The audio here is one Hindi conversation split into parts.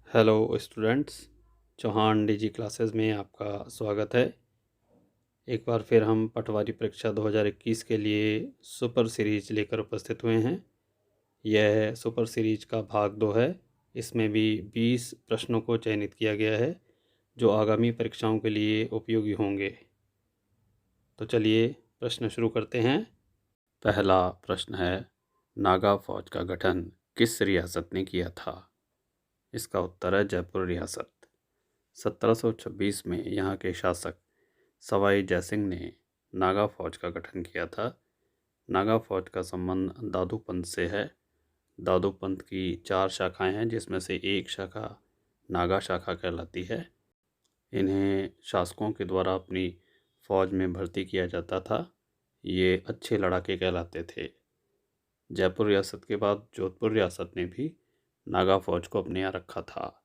Hello students, Chauhan DG classes में आपका स्वागत है। एक बार फिर हम पटवारी परीक्षा 2021 के लिए सुपर सीरीज लेकर उपस्थित हुए हैं। यह सुपर सीरीज का भाग 2 है। इसमें भी 20 प्रश्नों को चयनित किया गया है जो आगामी परीक्षाओं के लिए उपयोगी होंगे। तो चलिए प्रश्न शुरू करते हैं। पहला प्रश्न है, नागा फौज का गठन किस रियासत ने किया था? इसका उत्तर है जयपुर रियासत। 1726 में यहाँ के शासक सवाई जयसिंह ने नागा फौज का गठन किया था। नागा फौज का संबंध दादू पंथ से है। दादू पंथ की 4 शाखाएं हैं, जिसमें से एक शाखा नागा शाखा कहलाती है। इन्हें शासकों के द्वारा अपनी फौज में भर्ती किया जाता था। ये अच्छे लड़ाके कहलाते थे। जयपुर रियासत के बाद जोधपुर रियासत ने भी नागा फौज को अपने यहाँ रखा था,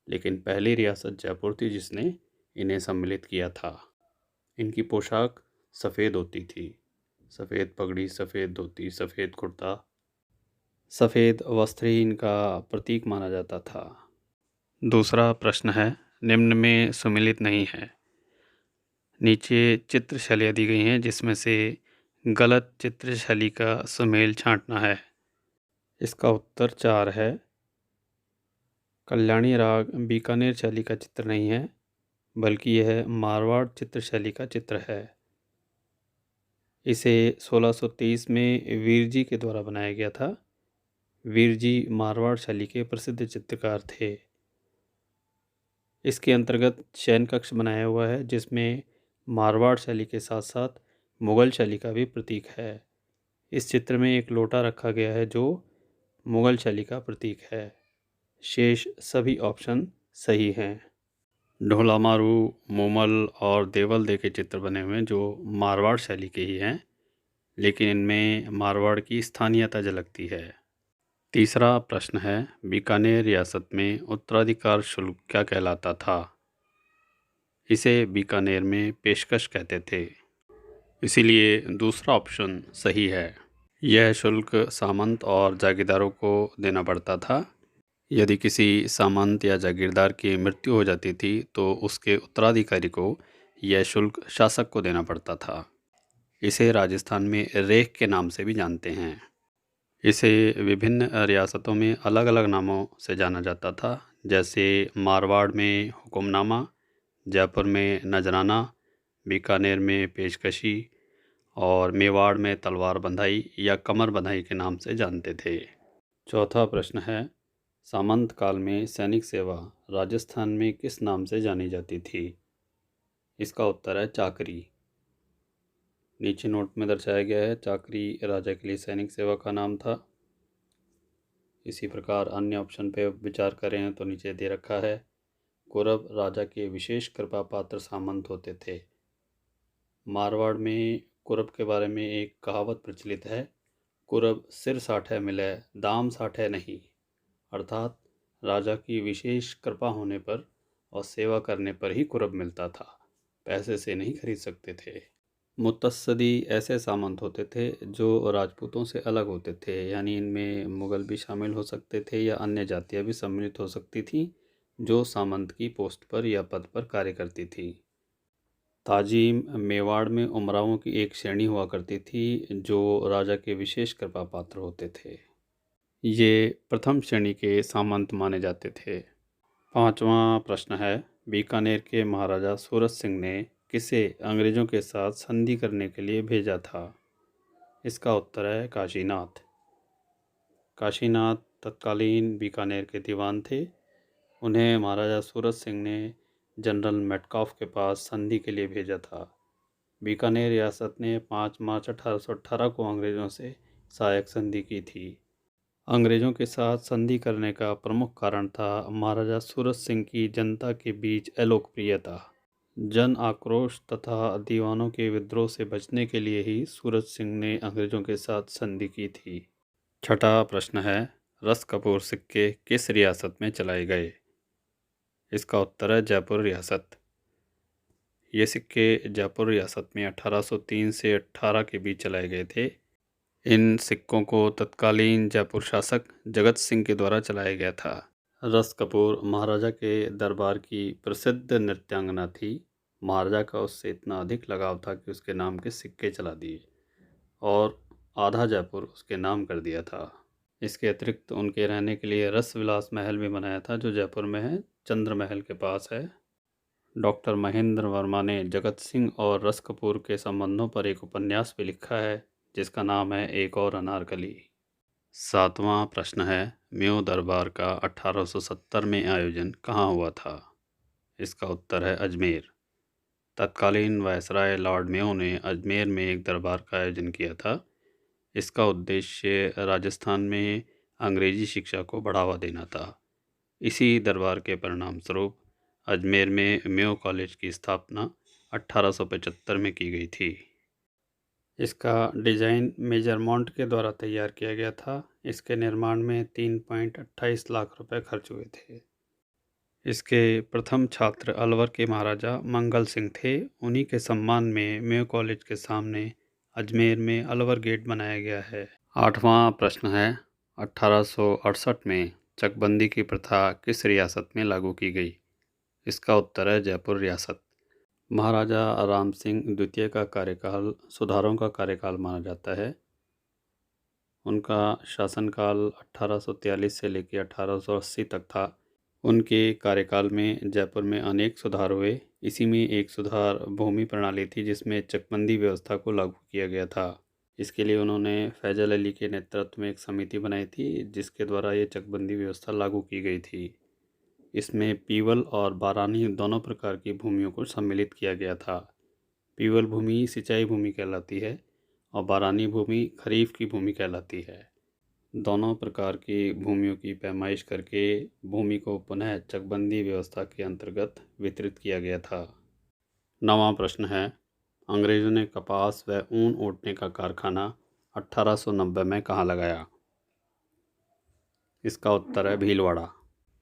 लेकिन पहली रियासत जयपुर थी जिसने इन्हें सम्मिलित किया था। इनकी पोशाक सफ़ेद होती थी। सफ़ेद पगड़ी, सफ़ेद धोती, सफ़ेद कुर्ता, सफ़ेद वस्त्र ही इनका प्रतीक माना जाता था। दूसरा प्रश्न है, निम्न में सुमिलित नहीं है। नीचे चित्रशैलियाँ दी गई हैं, जिसमें से गलत चित्रशैली का सुमेल छांटना है। इसका उत्तर 4 है। कल्याणी राग बीकानेर शैली का चित्र नहीं है, बल्कि यह मारवाड़ चित्रशैली का चित्र है। इसे 1623 में वीर जी के द्वारा बनाया गया था। वीर जी मारवाड़ शैली के प्रसिद्ध चित्रकार थे। इसके अंतर्गत शयन कक्ष बनाया हुआ है, जिसमें मारवाड़ शैली के साथ साथ मुग़ल शैली का भी प्रतीक है। इस चित्र में एक लोटा रखा गया है जो मुग़ल शैली का प्रतीक है। शेष सभी ऑप्शन सही हैं। ढोला मारू, मोमल और देवल दे के चित्र बने हुए हैं जो मारवाड़ शैली के ही हैं, लेकिन इनमें मारवाड़ की स्थानीयता झलकती है। तीसरा प्रश्न है, बीकानेर रियासत में उत्तराधिकार शुल्क क्या कहलाता था? इसे बीकानेर में पेशकश कहते थे, इसीलिए दूसरा ऑप्शन सही है। यह शुल्क सामंत और जागीरदारों को देना पड़ता था। यदि किसी सामंत या जागीरदार की मृत्यु हो जाती थी तो उसके उत्तराधिकारी को यह शुल्क शासक को देना पड़ता था। इसे राजस्थान में रेख के नाम से भी जानते हैं। इसे विभिन्न रियासतों में अलग अलग नामों से जाना जाता था, जैसे मारवाड़ में हुक्मनामा, जयपुर में नजराना, बीकानेर में पेशकशी और मेवाड़ में तलवार बंधाई या कमर बंधाई के नाम से जानते थे। चौथा प्रश्न है, सामंत काल में सैनिक सेवा राजस्थान में किस नाम से जानी जाती थी? इसका उत्तर है चाकरी। नीचे नोट में दर्शाया गया है, चाकरी राजा के लिए सैनिक सेवा का नाम था। इसी प्रकार अन्य ऑप्शन पे विचार करें तो नीचे दे रखा है, कुरब राजा के विशेष कृपा पात्र सामंत होते थे। मारवाड़ में कुरब के बारे में एक कहावत प्रचलित है, कुरब सिर साठे मिले दाम साठे नहीं, अर्थात राजा की विशेष कृपा होने पर और सेवा करने पर ही कुरब मिलता था, पैसे से नहीं खरीद सकते थे। मुत्तसदी ऐसे सामंत होते थे जो राजपूतों से अलग होते थे, यानी इनमें मुग़ल भी शामिल हो सकते थे या अन्य जातियाँ भी सम्मिलित हो सकती थीं जो सामंत की पोस्ट पर या पद पर कार्य करती थी। ताजीम मेवाड़ में उमरावों की एक श्रेणी हुआ करती थी जो राजा के विशेष कृपा पात्र होते थे। ये प्रथम श्रेणी के सामंत माने जाते थे। पांचवा प्रश्न है, बीकानेर के महाराजा सूरत सिंह ने किसे अंग्रेज़ों के साथ संधि करने के लिए भेजा था? इसका उत्तर है काशीनाथ। काशीनाथ तत्कालीन बीकानेर के दीवान थे। उन्हें महाराजा सूरत सिंह ने जनरल मेटकॉफ के पास संधि के लिए भेजा था। बीकानेर रियासत ने 5 मार्च 1818 को अंग्रेज़ों से सहायक संधि की थी। अंग्रेज़ों के साथ संधि करने का प्रमुख कारण था महाराजा सूरत सिंह की जनता के बीच अलोकप्रियता। जन आक्रोश तथा दीवानों के विद्रोह से बचने के लिए ही सूरत सिंह ने अंग्रेज़ों के साथ संधि की थी। छठा प्रश्न है, रस कपूर सिक्के किस रियासत में चलाए गए? इसका उत्तर है जयपुर रियासत। ये सिक्के जयपुर रियासत में 1803 से 18 के बीच चलाए गए थे। इन सिक्कों को तत्कालीन जयपुर शासक जगत सिंह के द्वारा चलाया गया था। रस कपूर महाराजा के दरबार की प्रसिद्ध नृत्यांगना थी। महाराजा का उससे इतना अधिक लगाव था कि उसके नाम के सिक्के चला दिए और आधा जयपुर उसके नाम कर दिया था। इसके अतिरिक्त उनके रहने के लिए रस विलास महल भी बनाया था, जो जयपुर में है, चंद्र महल के पास है। डॉक्टर महेंद्र वर्मा ने जगत सिंह और रस कपूर के संबंधों पर एक उपन्यास भी लिखा है, जिसका नाम है एक और अनारकली। 7वां प्रश्न है, म्यो दरबार का 1870 में आयोजन कहाँ हुआ था? इसका उत्तर है अजमेर। तत्कालीन वायसराय लॉर्ड म्यो ने अजमेर में एक दरबार का आयोजन किया था। इसका उद्देश्य राजस्थान में अंग्रेजी शिक्षा को बढ़ावा देना था। इसी दरबार के परिणाम स्वरूप अजमेर में म्यो कॉलेज की स्थापना 1875 में की गई थी। इसका डिज़ाइन मेजरमॉन्ट के द्वारा तैयार किया गया था। इसके निर्माण में 3.28 लाख रुपए खर्च हुए थे। इसके प्रथम छात्र अलवर के महाराजा मंगल सिंह थे। उन्हीं के सम्मान में म्यो कॉलेज के सामने अजमेर में अलवर गेट बनाया गया है। 8वां प्रश्न है, 1868 में चकबंदी की प्रथा किस रियासत में लागू की गई? इसका उत्तर है जयपुर रियासत। महाराजा राम सिंह द्वितीय का कार्यकाल सुधारों का कार्यकाल माना जाता है। उनका शासनकाल 1843 से लेकर 1880 तक था। उनके कार्यकाल में जयपुर में अनेक सुधार हुए। इसी में एक सुधार भूमि प्रणाली थी, जिसमें चकबंदी व्यवस्था को लागू किया गया था। इसके लिए उन्होंने फैजल अली के नेतृत्व में एक समिति बनाई थी, जिसके द्वारा ये चकबंदी व्यवस्था लागू की गई थी। इसमें पीवल और बारानी दोनों प्रकार की भूमियों को सम्मिलित किया गया था। पीवल भूमि सिंचाई भूमि कहलाती है और बारानी भूमि खरीफ की भूमि कहलाती है। दोनों प्रकार की भूमियों की पैमाइश करके भूमि को पुनः चकबंदी व्यवस्था के अंतर्गत वितरित किया गया था। 9वां प्रश्न है, अंग्रेज़ों ने कपास व ऊन ओटने का कारखाना 1890 में कहाँ लगाया? इसका उत्तर है भीलवाड़ा।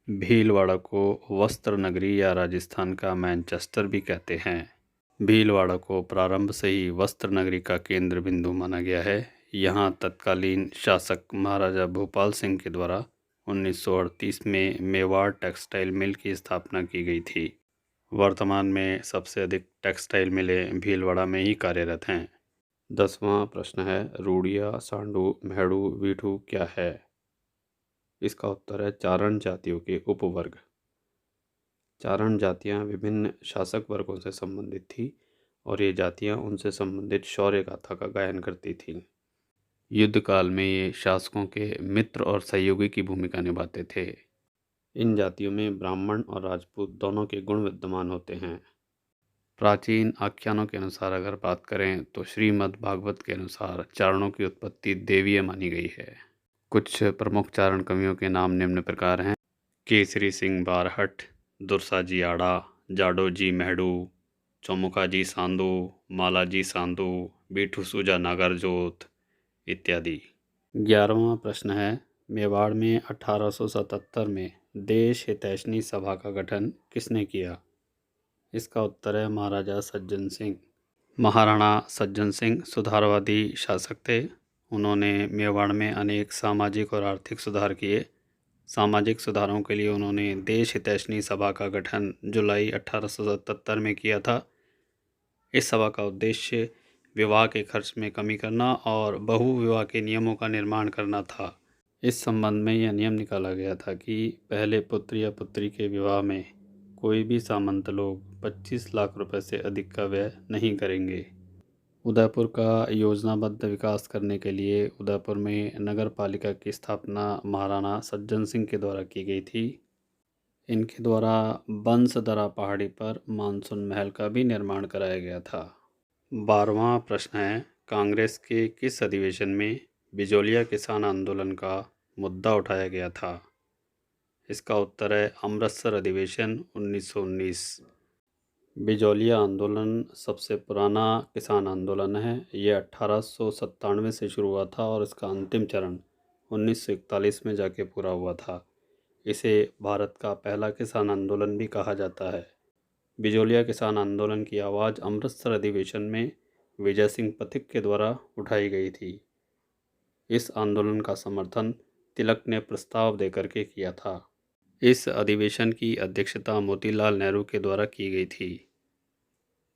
भीलवाड़ा को वस्त्र नगरी या राजस्थान का मैनचेस्टर भी कहते हैं। भीलवाड़ा को प्रारंभ से ही वस्त्र नगरी का केंद्र बिंदु माना गया है। यहाँ तत्कालीन शासक महाराजा भूपाल सिंह के द्वारा 1938 में मेवाड़ टेक्सटाइल मिल की स्थापना की गई थी। वर्तमान में सबसे अधिक टेक्सटाइल मिलें भीलवाड़ा में ही कार्यरत हैं। 10वां प्रश्न है, रूड़िया, सांडू, म्हेड़ू, वीठू क्या है? इसका उत्तर है चारण जातियों के उपवर्ग। चारण जातियां विभिन्न शासक वर्गों से संबंधित थी और ये जातियां उनसे संबंधित शौर्य गाथा का गायन करती थीं। युद्ध काल में ये शासकों के मित्र और सहयोगी की भूमिका निभाते थे। इन जातियों में ब्राह्मण और राजपूत दोनों के गुण विद्यमान होते हैं। प्राचीन आख्यानों के अनुसार अगर बात करें तो श्रीमद् भागवत के अनुसार चारणों की उत्पत्ति देवीय मानी गई है। कुछ प्रमुख चारण कवियों के नाम निम्न प्रकार हैं: केसरी सिंह बारहट, दुरसाजी आड़ा, जाडो जी मेहड़ू, चौमुखा जी सांदू, माला जी सांदू, बीठू सूजा नागरजोत इत्यादि। 11वां प्रश्न है, मेवाड़ में 1877 में देश हितैषणी सभा का गठन किसने किया? इसका उत्तर है महाराजा सज्जन सिंह। महाराणा सज्जन सिंह सुधारवादी शासक थे। उन्होंने मेवाड़ में अनेक सामाजिक और आर्थिक सुधार किए। सामाजिक सुधारों के लिए उन्होंने देश हितैषणी सभा का गठन जुलाई 1877 में किया था। इस सभा का उद्देश्य विवाह के खर्च में कमी करना और बहु विवाह के नियमों का निर्माण करना था। इस संबंध में यह नियम निकाला गया था कि पहले पुत्र या पुत्री के विवाह में कोई भी सामंत लोग 25 लाख रुपए से अधिक का व्यय नहीं करेंगे। उदयपुर का योजनाबद्ध विकास करने के लिए उदयपुर में नगर पालिका की स्थापना महाराणा सज्जन सिंह के द्वारा की गई थी। इनके द्वारा बंसदरा पहाड़ी पर मानसून महल का भी निर्माण कराया गया था। 12वां प्रश्न है, कांग्रेस के किस अधिवेशन में बिजोलिया किसान आंदोलन का मुद्दा उठाया गया था? इसका उत्तर है अमृतसर अधिवेशन 1919। बिजोलिया आंदोलन सबसे पुराना किसान आंदोलन है। यह 1897 से शुरू हुआ था और इसका अंतिम चरण 1941 में जाके पूरा हुआ था। इसे भारत का पहला किसान आंदोलन भी कहा जाता है। बिजोलिया किसान आंदोलन की आवाज़ अमृतसर अधिवेशन में विजय सिंह पथिक के द्वारा उठाई गई थी। इस आंदोलन का समर्थन तिलक ने प्रस्ताव देकर के किया था। इस अधिवेशन की अध्यक्षता मोतीलाल नेहरू के द्वारा की गई थी।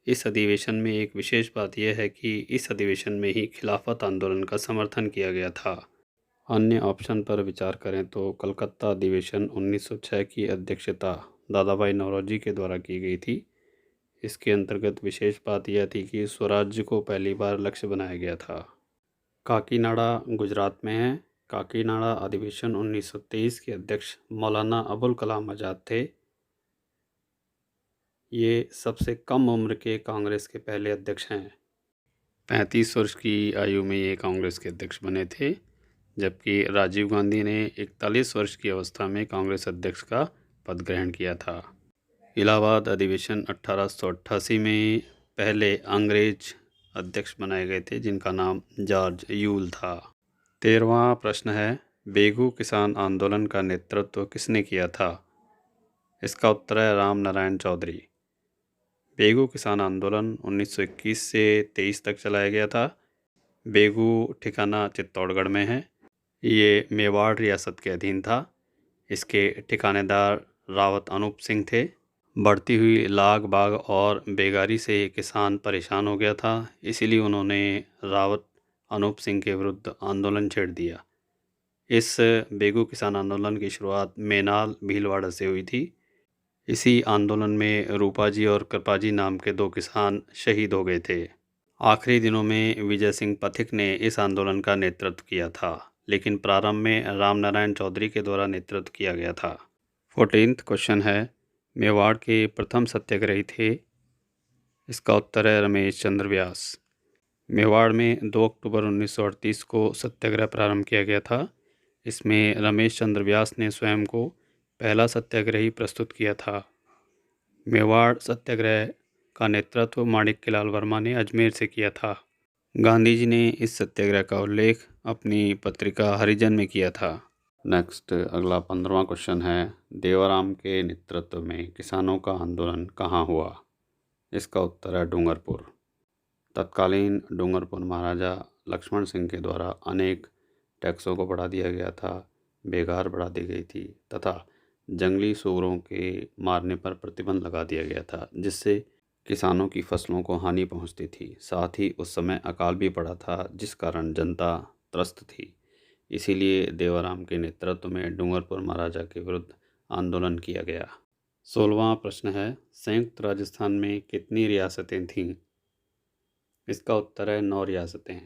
इस अधिवेशन में एक विशेष बात यह है कि इस अधिवेशन में ही खिलाफत आंदोलन का समर्थन किया गया था। अन्य ऑप्शन पर विचार करें तो कलकत्ता अधिवेशन 1906 की अध्यक्षता दादा भाई नौरोजी के द्वारा की गई थी। इसके अंतर्गत विशेष बात यह थी कि स्वराज्य को पहली बार लक्ष्य बनाया गया था। काकीनाडा गुजरात में है। काकीनाडा अधिवेशन 1923 के अध्यक्ष मौलाना अबुल कलाम आज़ाद थे। ये सबसे कम उम्र के कांग्रेस के पहले अध्यक्ष हैं। 35 वर्ष की आयु में ये कांग्रेस के अध्यक्ष बने थे, जबकि राजीव गांधी ने 41 वर्ष की अवस्था में कांग्रेस अध्यक्ष का पद ग्रहण किया था। इलाहाबाद अधिवेशन 1888 में पहले अंग्रेज अध्यक्ष बनाए गए थे, जिनका नाम जॉर्ज यूल था। 13वां प्रश्न है, बेगू किसान आंदोलन का नेतृत्व किसने किया था? इसका उत्तर है राम नारायण चौधरी। बेगू किसान आंदोलन 1921 से 23 तक चलाया गया था। बेगू ठिकाना चित्तौड़गढ़ में है। ये मेवाड़ रियासत के अधीन था। इसके ठिकानेदार रावत अनूप सिंह थे। बढ़ती हुई लाग बाग और बेगारी से किसान परेशान हो गया था, इसीलिए उन्होंने रावत अनूप सिंह के विरुद्ध आंदोलन छेड़ दिया। इस बेगू किसान आंदोलन की शुरुआत मेनाल भीलवाड़ा से हुई थी। इसी आंदोलन में रूपाजी और कृपाजी नाम के 2 किसान शहीद हो गए थे। आखिरी दिनों में विजय सिंह पथिक ने इस आंदोलन का नेतृत्व किया था, लेकिन प्रारंभ में राम नारायण चौधरी के द्वारा नेतृत्व किया गया था। 14th क्वेश्चन है, मेवाड़ के प्रथम सत्याग्रही थे? इसका उत्तर है रमेश चंद्र व्यास। मेवाड़ में 2 अक्टूबर 1938 को सत्याग्रह प्रारंभ किया गया था। इसमें रमेश चंद्र व्यास ने स्वयं को पहला सत्याग्रही प्रस्तुत किया था। मेवाड़ सत्याग्रह का नेतृत्व माणिक्यलाल वर्मा ने अजमेर से किया था। गांधी जी ने इस सत्याग्रह का उल्लेख अपनी पत्रिका हरिजन में किया था। नेक्स्ट अगला 15वां क्वेश्चन है, देवराम के नेतृत्व में किसानों का आंदोलन कहाँ हुआ? इसका उत्तर है डूंगरपुर। तत्कालीन डूंगरपुर महाराजा लक्ष्मण सिंह के द्वारा अनेक टैक्सों को बढ़ा दिया गया था, बेगार बढ़ा दी गई थी तथा जंगली सूअरों के मारने पर प्रतिबंध लगा दिया गया था, जिससे किसानों की फसलों को हानि पहुंचती थी। साथ ही उस समय अकाल भी पड़ा था, जिस कारण जनता त्रस्त थी। इसीलिए देवराम के नेतृत्व में डूंगरपुर महाराजा के विरुद्ध आंदोलन किया गया। 16वां प्रश्न है, संयुक्त राजस्थान में कितनी रियासतें थीं? इसका उत्तर है 9 रियासतें।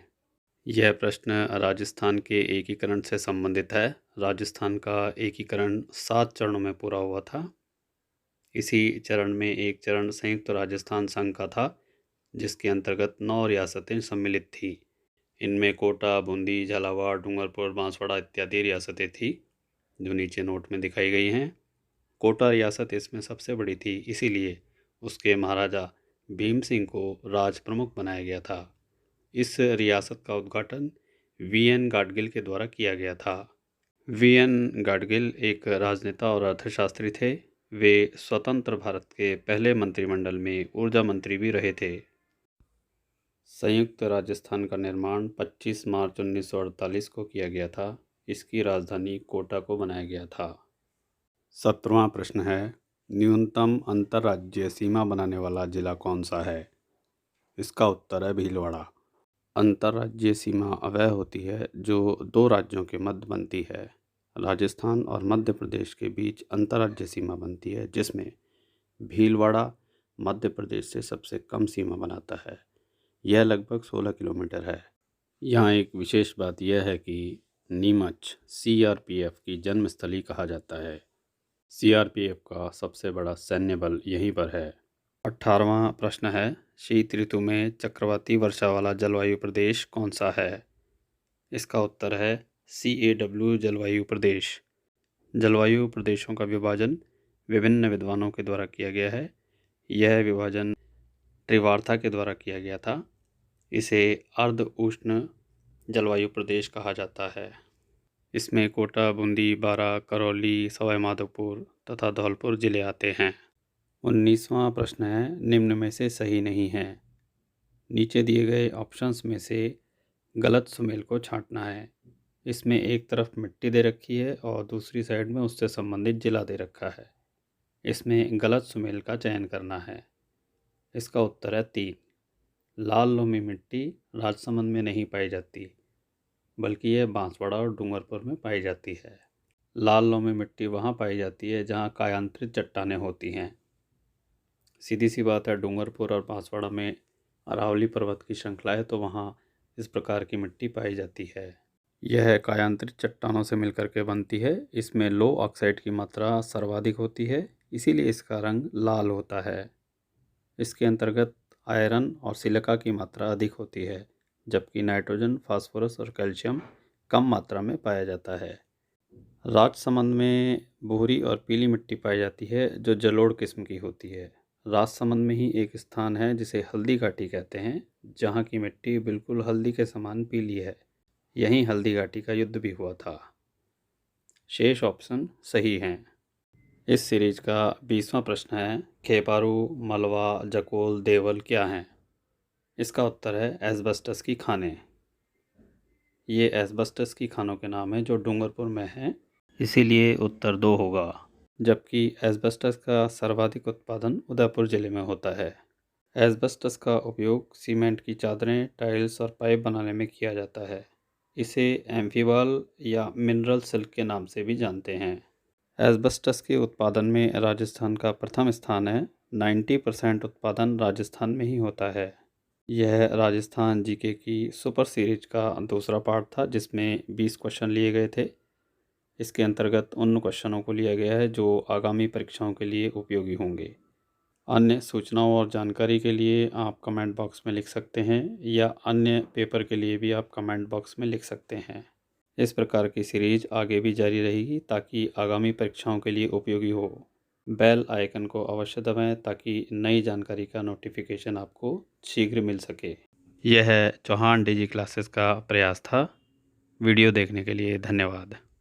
यह प्रश्न राजस्थान के एकीकरण से संबंधित है। राजस्थान का एकीकरण 7 चरणों में पूरा हुआ था। इसी चरण में एक चरण संयुक्त राजस्थान संघ का था, जिसके अंतर्गत 9 रियासतें सम्मिलित थी। इनमें कोटा, बूंदी, झालावाड़, डूंगरपुर, बांसवाड़ा इत्यादि रियासतें थी, जो नीचे नोट में दिखाई गई हैं। कोटा रियासत इसमें सबसे बड़ी थी, इसीलिए उसके महाराजा भीम सिंह को राज प्रमुख बनाया गया था। इस रियासत का उद्घाटन वी.एन. गाडगिल के द्वारा किया गया था। वी.एन. गाडगिल एक राजनेता और अर्थशास्त्री थे। वे स्वतंत्र भारत के पहले मंत्रिमंडल में ऊर्जा मंत्री भी रहे थे। संयुक्त राजस्थान का निर्माण 25 मार्च 1948 को किया गया था। इसकी राजधानी कोटा को बनाया गया था। 17वां प्रश्न है, न्यूनतम अंतर्राज्यीय सीमा बनाने वाला जिला कौन सा है? इसका उत्तर है भीलवाड़ा। अंतर्राज्यीय सीमा वह होती है जो 2 राज्यों के मध्य बनती है। राजस्थान और मध्य प्रदेश के बीच अंतर्राज्यीय सीमा बनती है, जिसमें भीलवाड़ा मध्य प्रदेश से सबसे कम सीमा बनाता है। यह लगभग 16 किलोमीटर है। यहाँ एक विशेष बात यह है कि नीमच सीआरपीएफ की जन्मस्थली कहा जाता है। सीआरपीएफ का सबसे बड़ा सैन्य बल यहीं पर है। 18वां प्रश्न है, शीत ऋतु में चक्रवाती वर्षा वाला जलवायु प्रदेश कौन सा है? इसका उत्तर है CAW जलवायु प्रदेश। जलवायु प्रदेशों का विभाजन विभिन्न विद्वानों के द्वारा किया गया है। यह विभाजन त्रिवार्था के द्वारा किया गया था। इसे अर्ध उष्ण जलवायु प्रदेश कहा जाता है। इसमें कोटा, बूंदी, बारां, करौली, सवाई माधोपुर तथा धौलपुर जिले आते हैं। 19वां प्रश्न है, निम्न में से सही नहीं है। नीचे दिए गए ऑप्शंस में से गलत सुमेल को छांटना है। इसमें एक तरफ मिट्टी दे रखी है और दूसरी साइड में उससे संबंधित जिला दे रखा है। इसमें गलत सुमेल का चयन करना है। इसका उत्तर है 3। लाल लोमी मिट्टी राजसमंद में नहीं पाई जाती, बल्कि यह बांसवाड़ा और डूंगरपुर में पाई जाती है। लाल लोमी मिट्टी वहाँ पाई जाती है जहाँ कायांतरित चट्टानें होती हैं। सीधी सी बात है, डूंगरपुर और बांसवाड़ा में अरावली पर्वत की श्रृंखला है, तो वहाँ इस प्रकार की मिट्टी पाई जाती है। यह कायांतरित चट्टानों से मिलकर के बनती है। इसमें लो ऑक्साइड की मात्रा सर्वाधिक होती है, इसीलिए इसका रंग लाल होता है। इसके अंतर्गत आयरन और सिलिका की मात्रा अधिक होती है, जबकि नाइट्रोजन, फास्फोरस और कैल्शियम कम मात्रा में पाया जाता है। राजसमंद में भूरी और पीली मिट्टी पाई जाती है, जो जलोढ़ किस्म की होती है। राजसमंद में ही एक स्थान है जिसे हल्दी घाटी कहते हैं, जहाँ की मिट्टी बिल्कुल हल्दी के समान पीली है। यहीं हल्दी घाटी का युद्ध भी हुआ था। शेष ऑप्शन सही हैं। इस सीरीज का 20वां प्रश्न है, खेपारू, मलवा, जकोल, देवल क्या हैं? इसका उत्तर है एस्बेस्टस की खानें। ये एस्बेस्टस की खानों के नाम हैं जो डूंगरपुर में हैं, इसीलिए उत्तर 2 होगा। जबकि एस्बेस्टस का सर्वाधिक उत्पादन उदयपुर जिले में होता है। एस्बेस्टस का उपयोग सीमेंट की चादरें, टाइल्स और पाइप बनाने में किया जाता है। इसे एम्फीवाल या मिनरल सिल्क के नाम से भी जानते हैं। एस्बेस्टस के उत्पादन में राजस्थान का प्रथम स्थान है। 90% उत्पादन राजस्थान में ही होता है। यह राजस्थान जीके की सुपर सीरीज का दूसरा पार्ट था, जिसमें 20 क्वेश्चन लिए गए थे। इसके अंतर्गत उन क्वेश्चनों को लिया गया है जो आगामी परीक्षाओं के लिए उपयोगी होंगे। अन्य सूचनाओं और जानकारी के लिए आप कमेंट बॉक्स में लिख सकते हैं, या अन्य पेपर के लिए भी आप कमेंट बॉक्स में लिख सकते हैं। इस प्रकार की सीरीज आगे भी जारी रहेगी ताकि आगामी परीक्षाओं के लिए उपयोगी हो। बेल आइकन को अवश्य दबाएं ताकि नई जानकारी का नोटिफिकेशन आपको शीघ्र मिल सके। यह चौहान डिजी क्लासेस का प्रयास था। वीडियो देखने के लिए धन्यवाद।